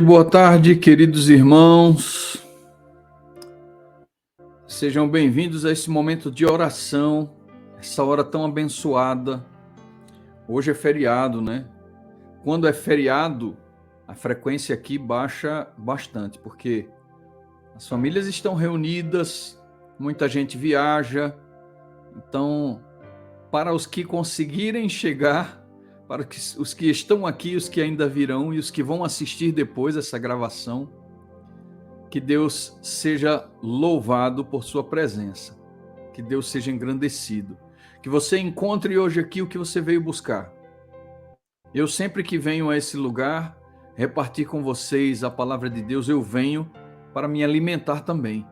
Boa tarde, queridos irmãos. Sejam bem-vindos a esse momento de oração, essa hora tão abençoada. Hoje é feriado, né? Quando é feriado, a frequência aqui baixa bastante, porque as famílias estão reunidas, muita gente viaja. Então, para os que conseguirem chegar, para os que estão aqui, os que ainda virão e os que vão assistir depois essa gravação, que Deus seja louvado por sua presença, que Deus seja engrandecido, que você encontre hoje aqui o que você veio buscar. Eu sempre que venho a esse lugar, repartir com vocês a palavra de Deus, eu venho para me alimentar também.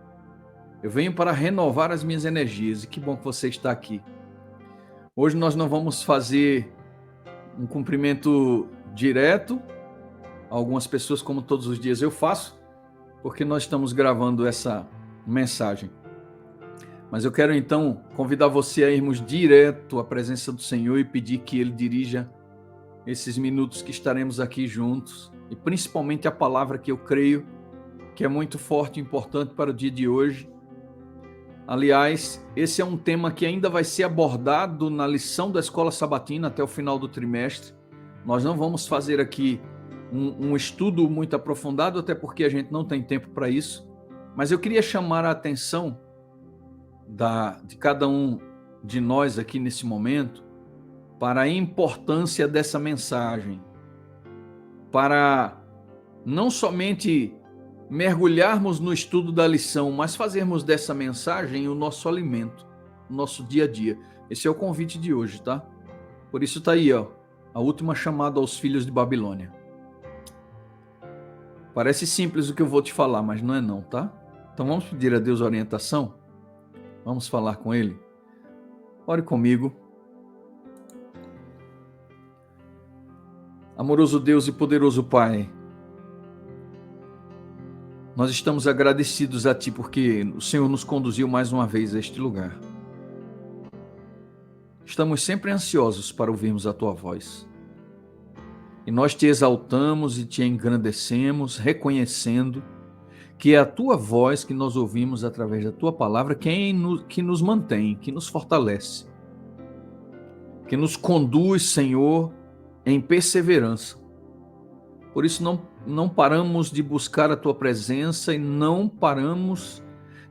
Eu venho para renovar as minhas energias, e que bom que você está aqui. Hoje nós não vamos fazer um cumprimento direto a algumas pessoas, como todos os dias eu faço, porque nós estamos gravando essa mensagem. Mas eu quero então convidar você a irmos direto à presença do Senhor e pedir que Ele dirija esses minutos que estaremos aqui juntos, e principalmente a palavra que eu creio que é muito forte e importante para o dia de hoje. Aliás, esse é um tema que ainda vai ser abordado na lição da Escola Sabatina até o final do trimestre. Nós não vamos fazer aqui um estudo muito aprofundado, até porque a gente não tem tempo para isso, mas eu queria chamar a atenção de cada um de nós aqui nesse momento para a importância dessa mensagem, para não somente mergulharmos no estudo da lição, mas fazermos dessa mensagem o nosso alimento, o nosso dia a dia. Esse é o convite de hoje, tá? Por isso tá aí, ó, a última chamada aos filhos de Babilônia. Parece simples o que eu vou te falar, mas não é não, tá? Então vamos pedir a Deus orientação? Vamos falar com Ele? Ore comigo. Amoroso Deus e poderoso Pai, nós estamos agradecidos a Ti porque o Senhor nos conduziu mais uma vez a este lugar. Estamos sempre ansiosos para ouvirmos a Tua voz. E nós Te exaltamos e Te engrandecemos, reconhecendo que é a Tua voz que nós ouvimos através da Tua palavra que nos mantém, que nos fortalece, que nos conduz, Senhor, em perseverança. Por isso não paramos de buscar a Tua presença e não paramos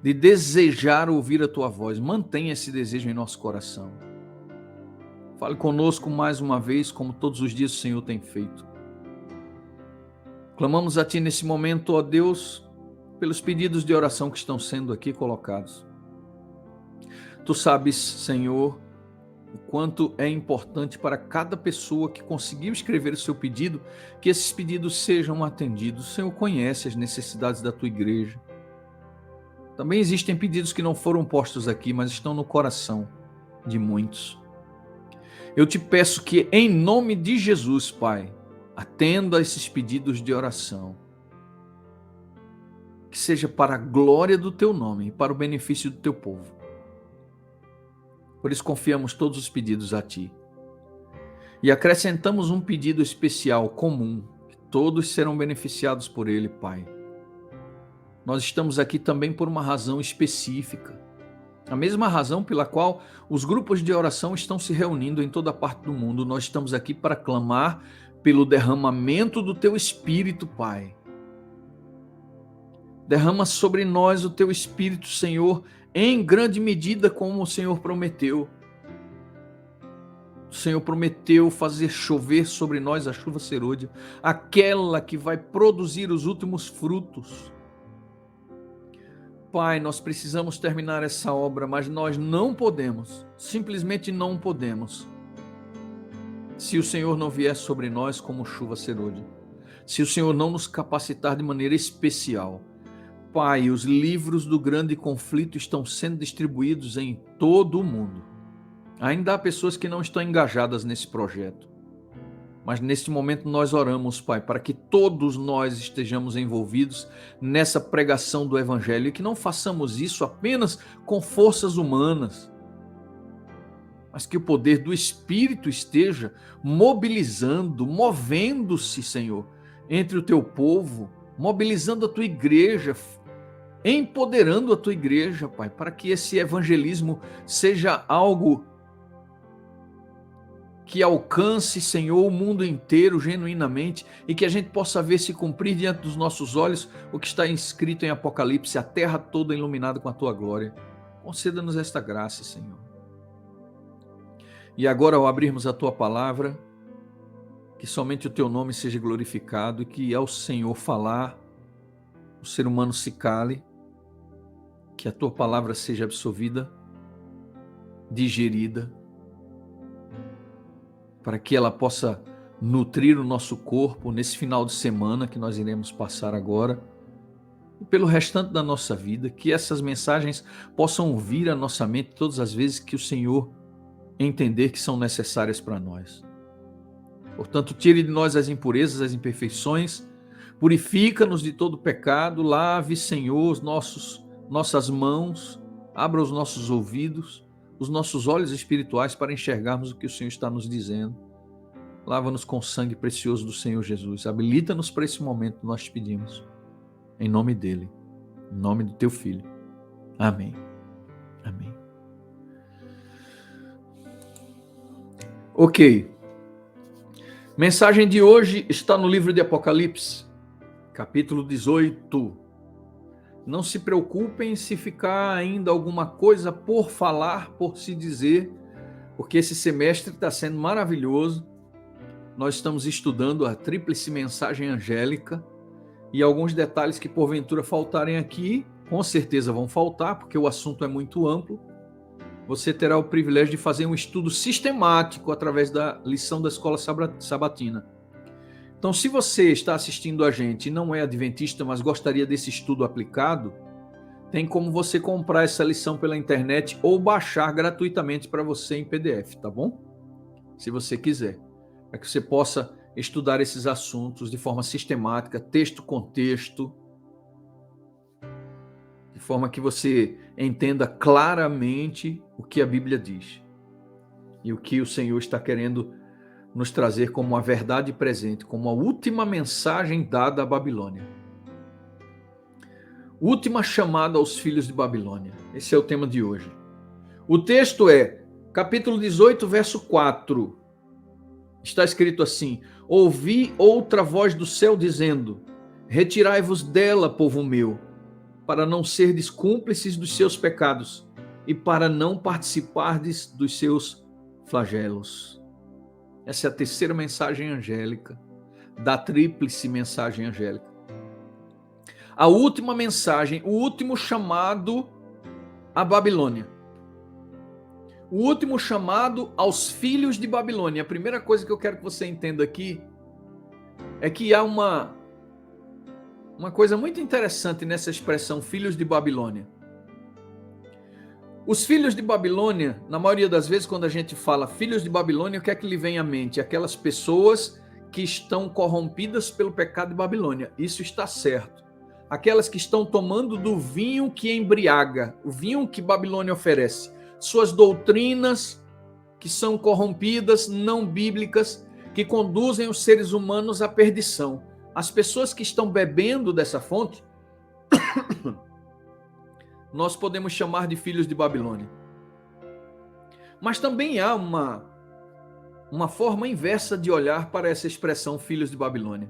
de desejar ouvir a Tua voz. Mantenha esse desejo em nosso coração. Fale conosco mais uma vez, como todos os dias o Senhor tem feito. Clamamos a Ti nesse momento, ó Deus, pelos pedidos de oração que estão sendo aqui colocados. Tu sabes, Senhor, o quanto é importante para cada pessoa que conseguiu escrever o seu pedido, que esses pedidos sejam atendidos. O Senhor conhece as necessidades da Tua igreja. Também existem pedidos que não foram postos aqui, mas estão no coração de muitos. Eu Te peço que, em nome de Jesus, Pai, atenda a esses pedidos de oração. Que seja para a glória do Teu nome e para o benefício do Teu povo. Por isso confiamos todos os pedidos a Ti. E acrescentamos um pedido especial, comum, que todos serão beneficiados por ele, Pai. Nós estamos aqui também por uma razão específica. A mesma razão pela qual os grupos de oração estão se reunindo em toda parte do mundo. Nós estamos aqui para clamar pelo derramamento do Teu Espírito, Pai. Derrama sobre nós o Teu Espírito, Senhor, em grande medida como o Senhor prometeu. O Senhor prometeu fazer chover sobre nós a chuva serôdia, aquela que vai produzir os últimos frutos. Pai, nós precisamos terminar essa obra, mas nós não podemos, simplesmente não podemos, se o Senhor não vier sobre nós como chuva serôdia, se o Senhor não nos capacitar de maneira especial. Pai, os livros do grande conflito estão sendo distribuídos em todo o mundo. Ainda há pessoas que não estão engajadas nesse projeto. Mas neste momento nós oramos, Pai, para que todos nós estejamos envolvidos nessa pregação do Evangelho e que não façamos isso apenas com forças humanas, mas que o poder do Espírito esteja mobilizando, movendo-se, Senhor, entre o teu povo, mobilizando a tua igreja, empoderando a tua igreja, Pai, para que esse evangelismo seja algo que alcance, Senhor, o mundo inteiro genuinamente e que a gente possa ver se cumprir diante dos nossos olhos o que está escrito em Apocalipse, a terra toda iluminada com a tua glória. Conceda-nos esta graça, Senhor. E agora, ao abrirmos a tua palavra, que somente o teu nome seja glorificado e que ao Senhor falar, o ser humano se cale, que a tua palavra seja absorvida, digerida, para que ela possa nutrir o nosso corpo nesse final de semana que nós iremos passar agora, e pelo restante da nossa vida, que essas mensagens possam vir à nossa mente todas as vezes que o Senhor entender que são necessárias para nós. Portanto, tire de nós as impurezas, as imperfeições, purifica-nos de todo pecado, lave, Senhor, nossas mãos, abra os nossos ouvidos, os nossos olhos espirituais para enxergarmos o que o Senhor está nos dizendo. Lava-nos com o sangue precioso do Senhor Jesus. Habilita-nos para esse momento, nós te pedimos. Em nome dele, em nome do teu Filho. Amém. Amém. Ok. Mensagem de hoje está no livro de Apocalipse, capítulo 18. Não se preocupem se ficar ainda alguma coisa por falar, por se dizer, porque esse semestre está sendo maravilhoso. Nós estamos estudando a tríplice mensagem angélica e alguns detalhes que porventura faltarem aqui, com certeza vão faltar, porque o assunto é muito amplo. Você terá o privilégio de fazer um estudo sistemático através da lição da escola sabatina. Então, se você está assistindo a gente e não é adventista, mas gostaria desse estudo aplicado, tem como você comprar essa lição pela internet ou baixar gratuitamente para você em PDF, tá bom? Se você quiser, para que você possa estudar esses assuntos de forma sistemática, texto com texto, de forma que você entenda claramente o que a Bíblia diz e o que o Senhor está querendo nos trazer como a verdade presente, como a última mensagem dada à Babilônia. Última chamada aos filhos de Babilônia. Esse é o tema de hoje. O texto é capítulo 18, verso 4. Está escrito assim: ouvi outra voz do céu dizendo: retirai-vos dela, povo meu, para não serdes cúmplices dos seus pecados e para não participardes dos seus flagelos. Essa é a terceira mensagem angélica, da tríplice mensagem angélica. A última mensagem, o último chamado à Babilônia. O último chamado aos filhos de Babilônia. A primeira coisa que eu quero que você entenda aqui é que há uma coisa muito interessante nessa expressão, filhos de Babilônia. Os filhos de Babilônia, na maioria das vezes, quando a gente fala filhos de Babilônia, o que é que lhe vem à mente? Aquelas pessoas que estão corrompidas pelo pecado de Babilônia. Isso está certo. Aquelas que estão tomando do vinho que embriaga, o vinho que Babilônia oferece. Suas doutrinas que são corrompidas, não bíblicas, que conduzem os seres humanos à perdição. As pessoas que estão bebendo dessa fonte, nós podemos chamar de filhos de Babilônia. Mas também há uma forma inversa de olhar para essa expressão filhos de Babilônia.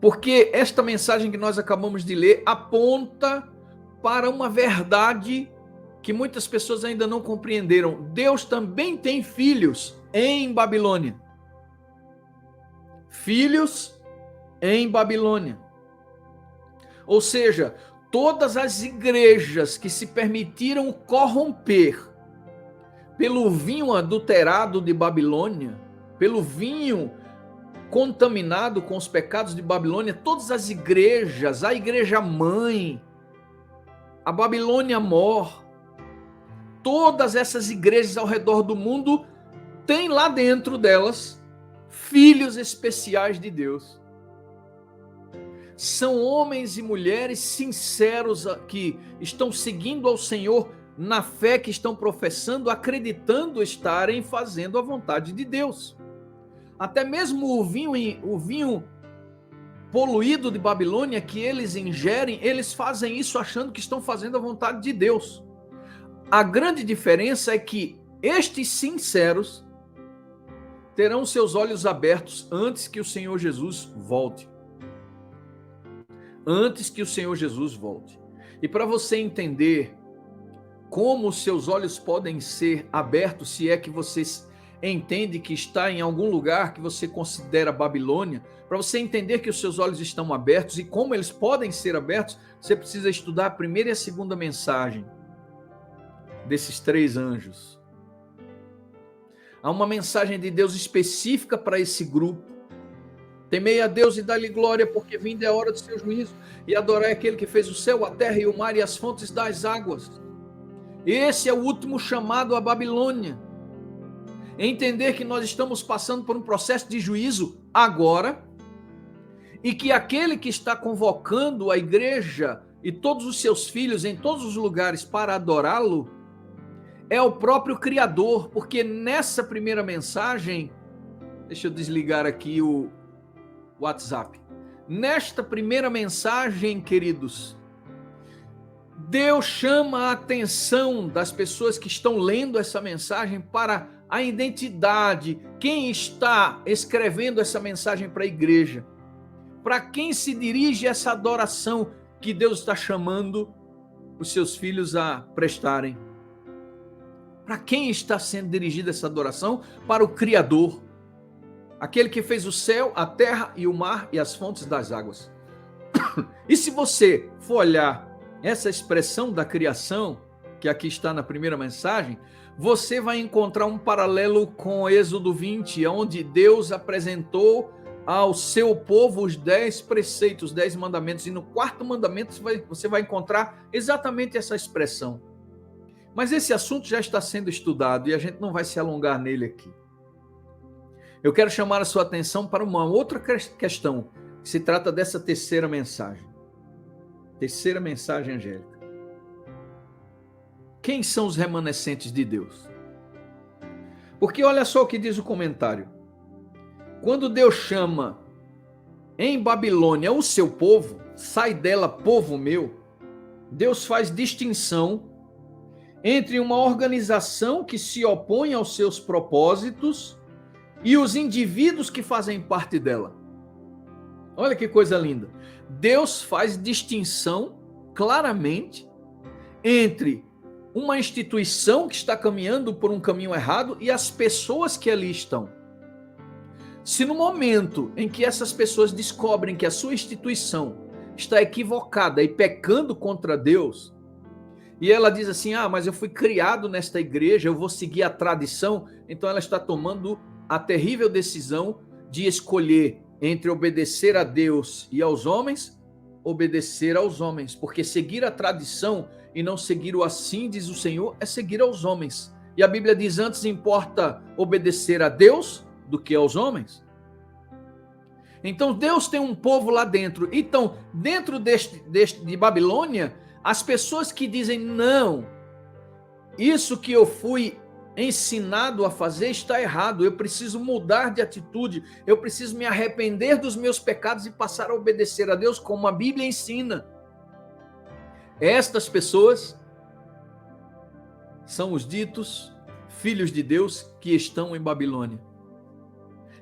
Porque esta mensagem que nós acabamos de ler aponta para uma verdade que muitas pessoas ainda não compreenderam. Deus também tem filhos em Babilônia. Filhos em Babilônia. Ou seja, todas as igrejas que se permitiram corromper pelo vinho adulterado de Babilônia, pelo vinho contaminado com os pecados de Babilônia, todas as igrejas, a igreja mãe, a Babilônia mor, todas essas igrejas ao redor do mundo têm lá dentro delas filhos especiais de Deus. São homens e mulheres sinceros que estão seguindo ao Senhor na fé, que estão professando, acreditando estarem fazendo a vontade de Deus. Até mesmo o vinho poluído de Babilônia que eles ingerem, eles fazem isso achando que estão fazendo a vontade de Deus. A grande diferença é que estes sinceros terão seus olhos abertos antes que o Senhor Jesus volte. Antes que o Senhor Jesus volte. E para você entender como os seus olhos podem ser abertos, se é que você entende que está em algum lugar que você considera Babilônia, para você entender que os seus olhos estão abertos e como eles podem ser abertos, você precisa estudar a primeira e a segunda mensagem desses 3 anjos. Há uma mensagem de Deus específica para esse grupo. Temei a Deus e dá-lhe glória, porque vinda é a hora do seu juízo, e adorai aquele que fez o céu, a terra e o mar e as fontes das águas. Esse é o último chamado à Babilônia. Entender que nós estamos passando por um processo de juízo agora, e que aquele que está convocando a igreja e todos os seus filhos em todos os lugares para adorá-lo, é o próprio Criador, porque nessa primeira mensagem, deixa eu desligar aqui o WhatsApp. Nesta primeira mensagem, queridos, Deus chama a atenção das pessoas que estão lendo essa mensagem para a identidade, quem está escrevendo essa mensagem para a igreja, para quem se dirige essa adoração que Deus está chamando os seus filhos a prestarem. Para quem está sendo dirigida essa adoração? Para o Criador, aquele que fez o céu, a terra e o mar e as fontes das águas. E se você for olhar essa expressão da criação, que aqui está na primeira mensagem, você vai encontrar um paralelo com Êxodo 20, onde Deus apresentou ao seu povo os 10 preceitos, 10 mandamentos, e no 4º mandamento você vai encontrar exatamente essa expressão. Mas esse assunto já está sendo estudado e a gente não vai se alongar nele aqui. Eu quero chamar a sua atenção para uma outra questão, que se trata dessa terceira mensagem. Terceira mensagem angélica. Quem são os remanescentes de Deus? Porque olha só o que diz o comentário. Quando Deus chama em Babilônia o seu povo, sai dela, povo meu, Deus faz distinção entre uma organização que se opõe aos seus propósitos e os indivíduos que fazem parte dela. Olha que coisa linda. Deus faz distinção claramente entre uma instituição que está caminhando por um caminho errado e as pessoas que ali estão. Se no momento em que essas pessoas descobrem que a sua instituição está equivocada e pecando contra Deus, e ela diz assim, mas eu fui criado nesta igreja, eu vou seguir a tradição, então ela está tomando a terrível decisão de escolher entre obedecer a Deus e aos homens, obedecer aos homens, porque seguir a tradição e não seguir o assim diz o Senhor é seguir aos homens. E a Bíblia diz, antes importa obedecer a Deus do que aos homens. Então Deus tem um povo lá dentro. Então, dentro de Babilônia, as pessoas que dizem, não, isso que eu fui ensinado a fazer está errado, eu preciso mudar de atitude, eu preciso me arrepender dos meus pecados e passar a obedecer a Deus como a Bíblia ensina. Estas pessoas são os ditos filhos de Deus que estão em Babilônia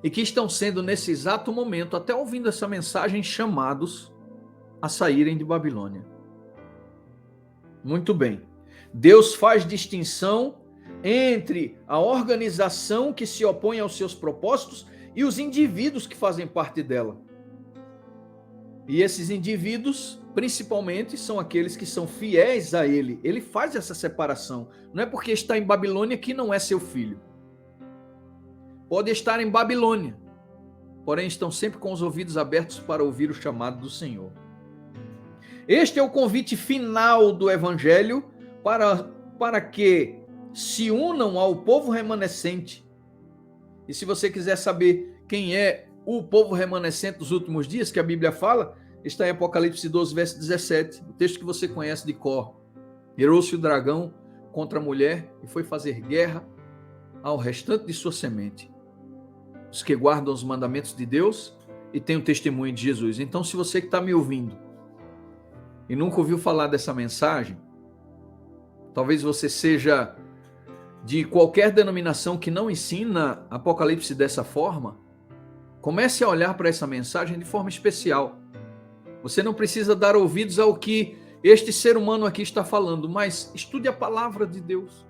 e que estão sendo nesse exato momento, até ouvindo essa mensagem, chamados a saírem de Babilônia. Muito bem. Deus faz distinção entre a organização que se opõe aos seus propósitos e os indivíduos que fazem parte dela. E esses indivíduos, principalmente, são aqueles que são fiéis a ele. Ele faz essa separação. Não é porque está em Babilônia que não é seu filho. Pode estar em Babilônia, porém estão sempre com os ouvidos abertos para ouvir o chamado do Senhor. Este é o convite final do Evangelho para que se unam ao povo remanescente. E se você quiser saber quem é o povo remanescente dos últimos dias, que a Bíblia fala, está em Apocalipse 12, verso 17, o texto que você conhece de cor. Virou-se o dragão contra a mulher e foi fazer guerra ao restante de sua semente. Os que guardam os mandamentos de Deus e tem o testemunho de Jesus. Então, se você que está me ouvindo e nunca ouviu falar dessa mensagem, talvez você seja de qualquer denominação que não ensina Apocalipse dessa forma, comece a olhar para essa mensagem de forma especial. Você não precisa dar ouvidos ao que este ser humano aqui está falando, mas estude a palavra de Deus.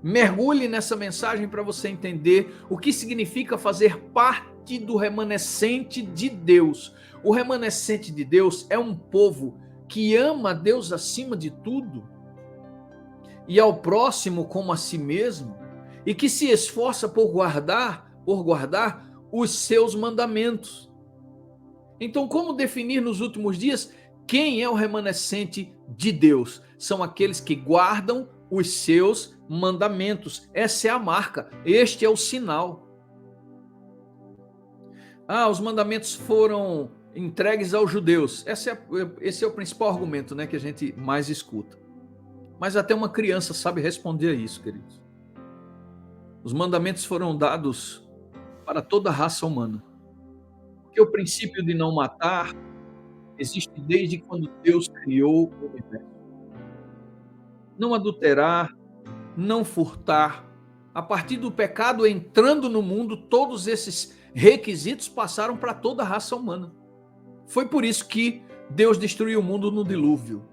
Mergulhe nessa mensagem para você entender o que significa fazer parte do remanescente de Deus. O remanescente de Deus é um povo que ama a Deus acima de tudo e ao próximo como a si mesmo, e que se esforça por guardar os seus mandamentos. Então, como definir nos últimos dias quem é o remanescente de Deus? São aqueles que guardam os seus mandamentos. Essa é a marca, este é o sinal. Os mandamentos foram entregues aos judeus. Esse é o principal argumento, né, que a gente mais escuta. Mas até uma criança sabe responder a isso, queridos. Os mandamentos foram dados para toda a raça humana. Porque o princípio de não matar existe desde quando Deus criou o universo. Não adulterar, não furtar. A partir do pecado entrando no mundo, todos esses requisitos passaram para toda a raça humana. Foi por isso que Deus destruiu o mundo no dilúvio.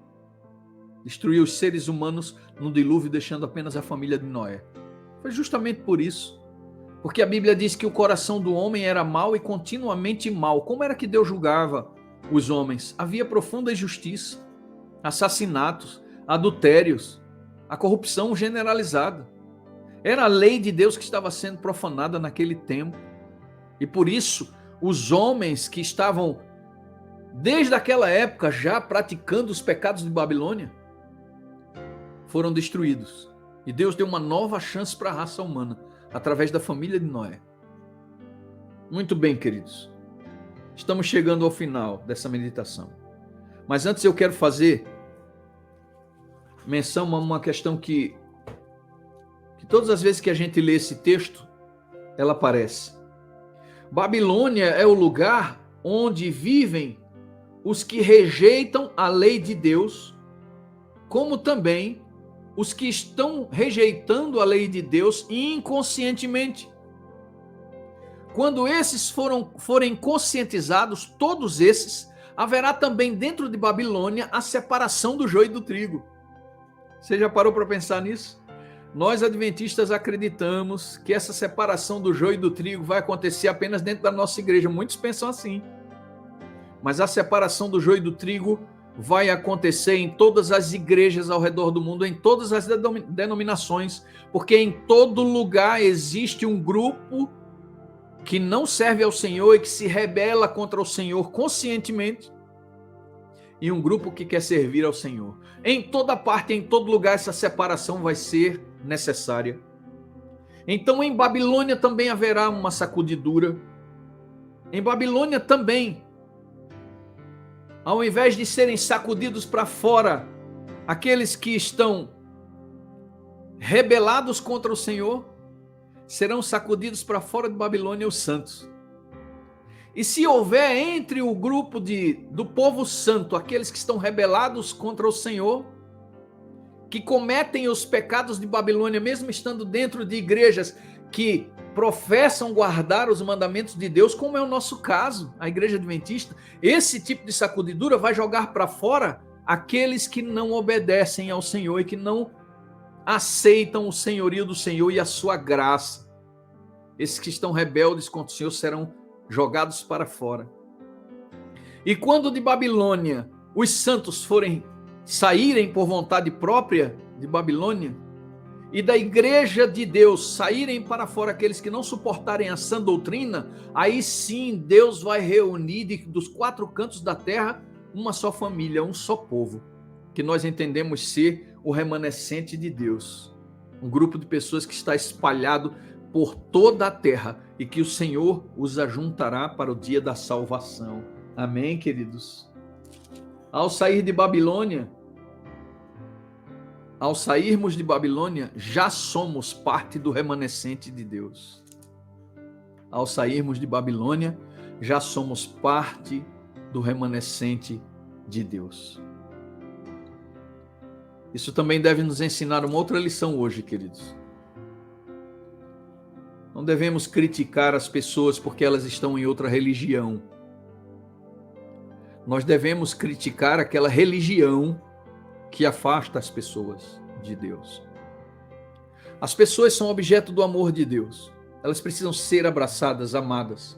Destruiu os seres humanos no dilúvio, deixando apenas a família de Noé. Foi justamente por isso. Porque a Bíblia diz que o coração do homem era mau e continuamente mau. Como era que Deus julgava os homens? Havia profunda injustiça, assassinatos, adultérios, a corrupção generalizada. Era a lei de Deus que estava sendo profanada naquele tempo. E por isso, os homens que estavam, desde aquela época, já praticando os pecados de Babilônia, foram destruídos. E Deus deu uma nova chance para a raça humana, através da família de Noé. Muito bem, queridos. Estamos chegando ao final dessa meditação. Mas antes eu quero fazer menção a uma questão que todas as vezes que a gente lê esse texto, ela aparece. Babilônia é o lugar onde vivem os que rejeitam a lei de Deus, como também os que estão rejeitando a lei de Deus inconscientemente. Quando esses forem conscientizados, todos esses, haverá também dentro de Babilônia a separação do joio e do trigo. Você já parou para pensar nisso? Nós adventistas acreditamos que essa separação do joio e do trigo vai acontecer apenas dentro da nossa igreja. Muitos pensam assim. Mas a separação do joio e do trigo vai acontecer em todas as igrejas ao redor do mundo, em todas as denominações, porque em todo lugar existe um grupo que não serve ao Senhor e que se rebela contra o Senhor conscientemente, e um grupo que quer servir ao Senhor. Em toda parte, em todo lugar, essa separação vai ser necessária. Então, em Babilônia também haverá uma sacudidura. Em Babilônia também, ao invés de serem sacudidos para fora aqueles que estão rebelados contra o Senhor, serão sacudidos para fora de Babilônia os santos. E se houver entre o grupo do povo santo aqueles que estão rebelados contra o Senhor, que cometem os pecados de Babilônia, mesmo estando dentro de igrejas que professam guardar os mandamentos de Deus, como é o nosso caso, a igreja adventista, esse tipo de sacudidura vai jogar para fora aqueles que não obedecem ao Senhor e que não aceitam o senhorio do Senhor e a sua graça. Esses que estão rebeldes contra o Senhor serão jogados para fora. E quando de Babilônia os santos saírem por vontade própria de Babilônia, e da igreja de Deus saírem para fora aqueles que não suportarem a sã doutrina, aí sim Deus vai reunir dos 4 cantos da terra uma só família, um só povo, que nós entendemos ser o remanescente de Deus. Um grupo de pessoas que está espalhado por toda a terra e que o Senhor os ajuntará para o dia da salvação. Amém, queridos? Ao sairmos de Babilônia, já somos parte do remanescente de Deus. Ao sairmos de Babilônia, já somos parte do remanescente de Deus. Isso também deve nos ensinar uma outra lição hoje, queridos. Não devemos criticar as pessoas porque elas estão em outra religião. Nós devemos criticar aquela religião que afasta as pessoas de Deus. As pessoas são objeto do amor de Deus. Elas precisam ser abraçadas, amadas.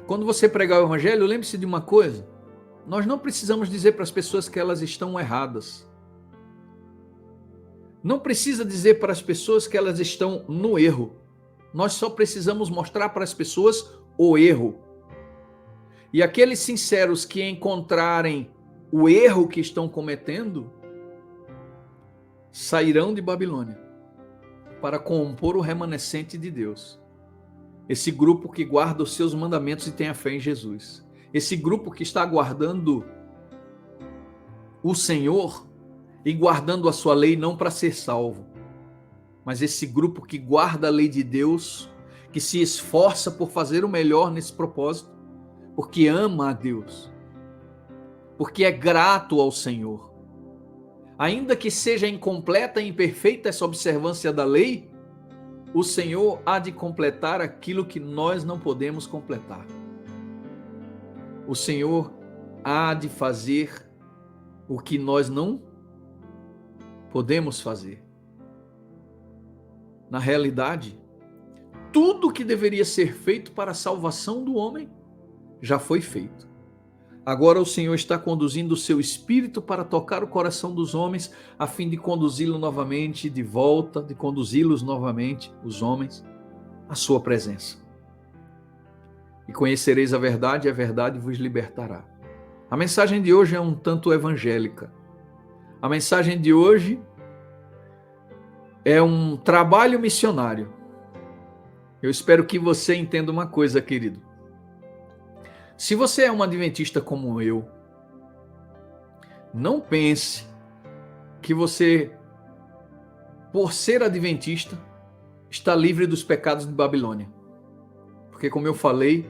Quando você pregar o evangelho, lembre-se de uma coisa. Nós não precisamos dizer para as pessoas que elas estão erradas. Não precisa dizer para as pessoas que elas estão no erro. Nós só precisamos mostrar para as pessoas o erro. E aqueles sinceros que encontrarem o erro que estão cometendo, sairão de Babilônia para compor o remanescente de Deus. Esse grupo que guarda os seus mandamentos e tem a fé em Jesus. Esse grupo que está guardando o Senhor e guardando a sua lei não para ser salvo, mas esse grupo que guarda a lei de Deus, que se esforça por fazer o melhor nesse propósito, porque ama a Deus, porque é grato ao Senhor. Ainda que seja incompleta e imperfeita essa observância da lei, o Senhor há de completar aquilo que nós não podemos completar. O Senhor há de fazer o que nós não podemos fazer. Na realidade, tudo que deveria ser feito para a salvação do homem já foi feito. Agora o Senhor está conduzindo o seu Espírito para tocar o coração dos homens, a fim de conduzi-lo novamente de volta, de conduzi-los novamente, os homens, à sua presença. E conhecereis a verdade vos libertará. A mensagem de hoje é um tanto evangélica. A mensagem de hoje é um trabalho missionário. Eu espero que você entenda uma coisa, querido. Se você é um adventista como eu, não pense que você, por ser adventista, está livre dos pecados de Babilônia. Porque, como eu falei,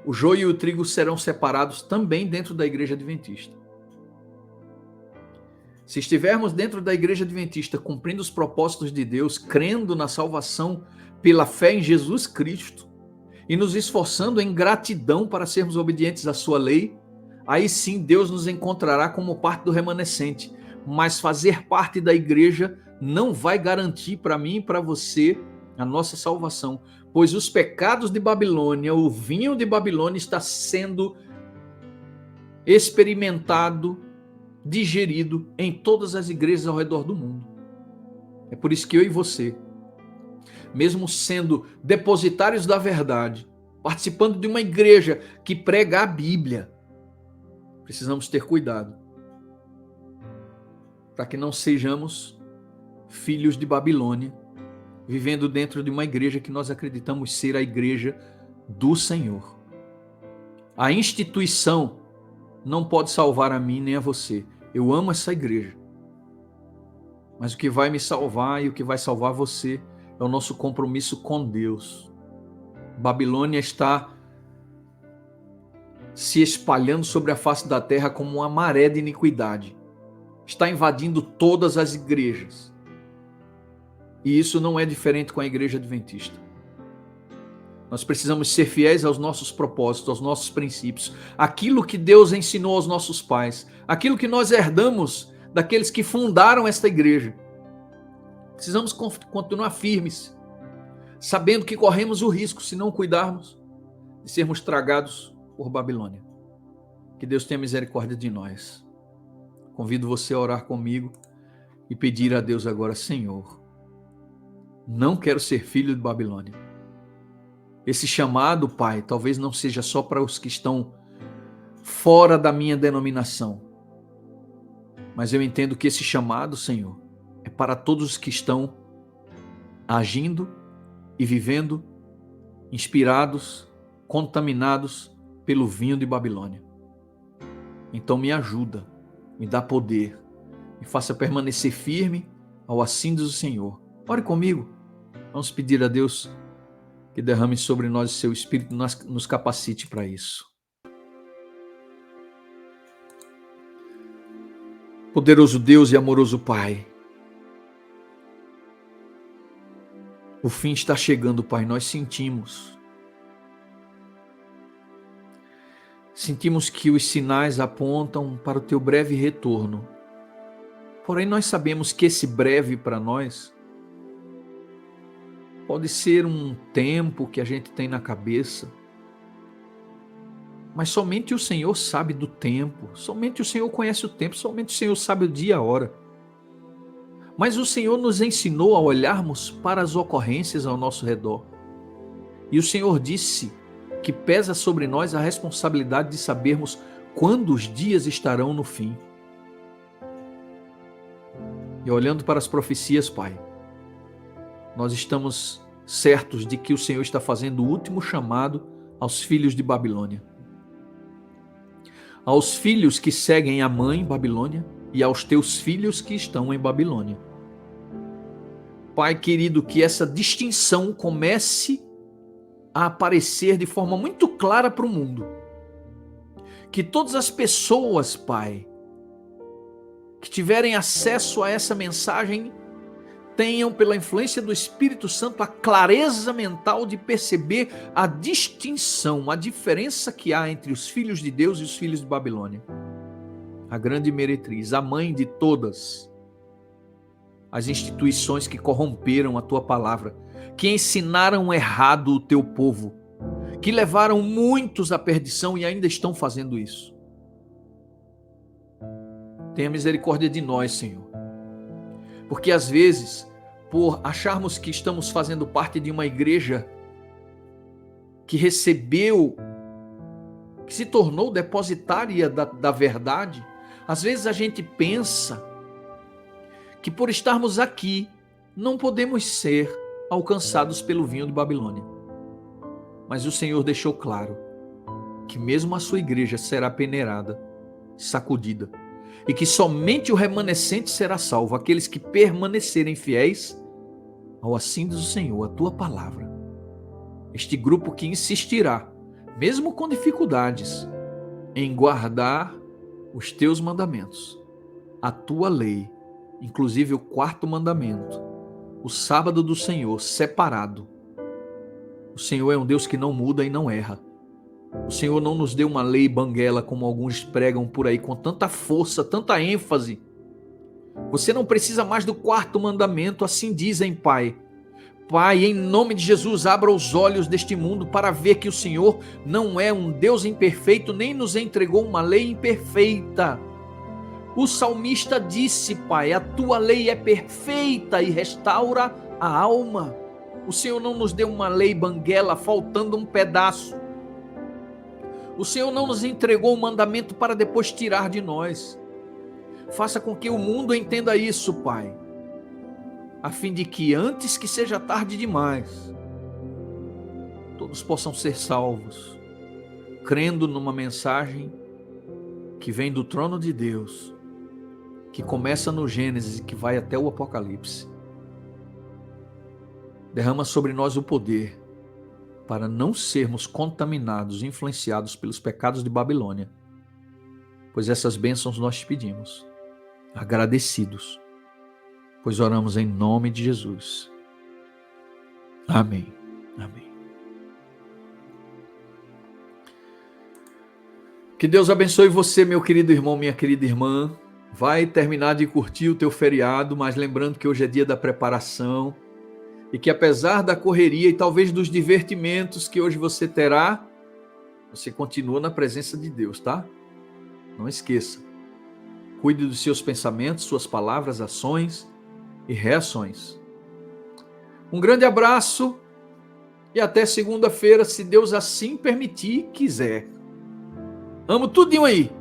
o joio e o trigo serão separados também dentro da igreja adventista. Se estivermos dentro da igreja adventista, cumprindo os propósitos de Deus, crendo na salvação pela fé em Jesus Cristo e nos esforçando em gratidão para sermos obedientes à sua lei, aí sim Deus nos encontrará como parte do remanescente. Mas fazer parte da igreja não vai garantir para mim e para você a nossa salvação, pois os pecados de Babilônia, o vinho de Babilônia está sendo experimentado, digerido em todas as igrejas ao redor do mundo. É por isso que eu e você, mesmo sendo depositários da verdade, participando de uma igreja que prega a Bíblia, precisamos ter cuidado para que não sejamos filhos de Babilônia, vivendo dentro de uma igreja que nós acreditamos ser a igreja do Senhor. A instituição não pode salvar a mim nem a você. Eu amo essa igreja. Mas o que vai me salvar e o que vai salvar você é o nosso compromisso com Deus. Babilônia está se espalhando sobre a face da terra como uma maré de iniquidade. Está invadindo todas as igrejas. E isso não é diferente com a igreja adventista. Nós precisamos ser fiéis aos nossos propósitos, aos nossos princípios, aquilo que Deus ensinou aos nossos pais, aquilo que nós herdamos daqueles que fundaram esta igreja. Precisamos continuar firmes, sabendo que corremos o risco, se não cuidarmos, de sermos tragados por Babilônia. Que Deus tenha misericórdia de nós. Convido você a orar comigo e pedir a Deus agora: Senhor, não quero ser filho de Babilônia. Esse chamado, Pai, talvez não seja só para os que estão fora da minha denominação, mas eu entendo que esse chamado, Senhor, é para todos os que estão agindo e vivendo inspirados, contaminados pelo vinho de Babilônia. Então me ajuda, me dá poder, me faça permanecer firme ao assim diz o Senhor. Ore comigo, vamos pedir a Deus que derrame sobre nós o seu Espírito, nos capacite para isso. Poderoso Deus e amoroso Pai, o fim está chegando, Pai, nós sentimos. Sentimos que os sinais apontam para o teu breve retorno. Porém, nós sabemos que esse breve para nós pode ser um tempo que a gente tem na cabeça, mas somente o Senhor sabe do tempo, somente o Senhor conhece o tempo, somente o Senhor sabe o dia e a hora. Mas o Senhor nos ensinou a olharmos para as ocorrências ao nosso redor. E o Senhor disse que pesa sobre nós a responsabilidade de sabermos quando os dias estarão no fim. E olhando para as profecias, Pai, nós estamos certos de que o Senhor está fazendo o último chamado aos filhos de Babilônia. Aos filhos que seguem a mãe Babilônia e aos teus filhos que estão em Babilônia. Pai querido, que essa distinção comece a aparecer de forma muito clara para o mundo. Que todas as pessoas, Pai, que tiverem acesso a essa mensagem, tenham, pela influência do Espírito Santo, a clareza mental de perceber a distinção, a diferença que há entre os filhos de Deus e os filhos de Babilônia. A grande meretriz, a mãe de todas as instituições que corromperam a tua palavra, que ensinaram errado o teu povo, que levaram muitos à perdição e ainda estão fazendo isso. Tenha misericórdia de nós, Senhor. Porque às vezes, por acharmos que estamos fazendo parte de uma igreja que recebeu, que se tornou depositária da verdade, às vezes a gente pensa que por estarmos aqui, não podemos ser alcançados pelo vinho de Babilônia. Mas o Senhor deixou claro que mesmo a sua igreja será peneirada, sacudida, e que somente o remanescente será salvo, aqueles que permanecerem fiéis ao assim diz o Senhor, a tua palavra. Este grupo que insistirá, mesmo com dificuldades, em guardar os teus mandamentos, a tua lei, inclusive o quarto mandamento, o sábado do Senhor separado. O Senhor é um Deus que não muda e não erra. O Senhor não nos deu uma lei banguela como alguns pregam por aí com tanta força, tanta ênfase. Você não precisa mais do quarto mandamento, assim dizem, Pai. Pai, em nome de Jesus, abra os olhos deste mundo para ver que o Senhor não é um Deus imperfeito, nem nos entregou uma lei imperfeita. O salmista disse, Pai, a tua lei é perfeita e restaura a alma. O Senhor não nos deu uma lei banguela, faltando um pedaço. O Senhor não nos entregou um mandamento para depois tirar de nós. Faça com que o mundo entenda isso, Pai, a fim de que antes que seja tarde demais, todos possam ser salvos, crendo numa mensagem que vem do trono de Deus, que começa no Gênesis e que vai até o Apocalipse. Derrama sobre nós o poder para não sermos contaminados, influenciados pelos pecados de Babilônia, pois essas bênçãos nós te pedimos, agradecidos, pois oramos em nome de Jesus. Amém. Amém. Que Deus abençoe você, meu querido irmão, minha querida irmã. Vai terminar de curtir o teu feriado, mas lembrando que hoje é dia da preparação e que apesar da correria e talvez dos divertimentos que hoje você terá, você continua na presença de Deus, tá? Não esqueça. Cuide dos seus pensamentos, suas palavras, ações e reações. Um grande abraço e até segunda-feira, se Deus assim permitir e quiser. Amo tudinho aí.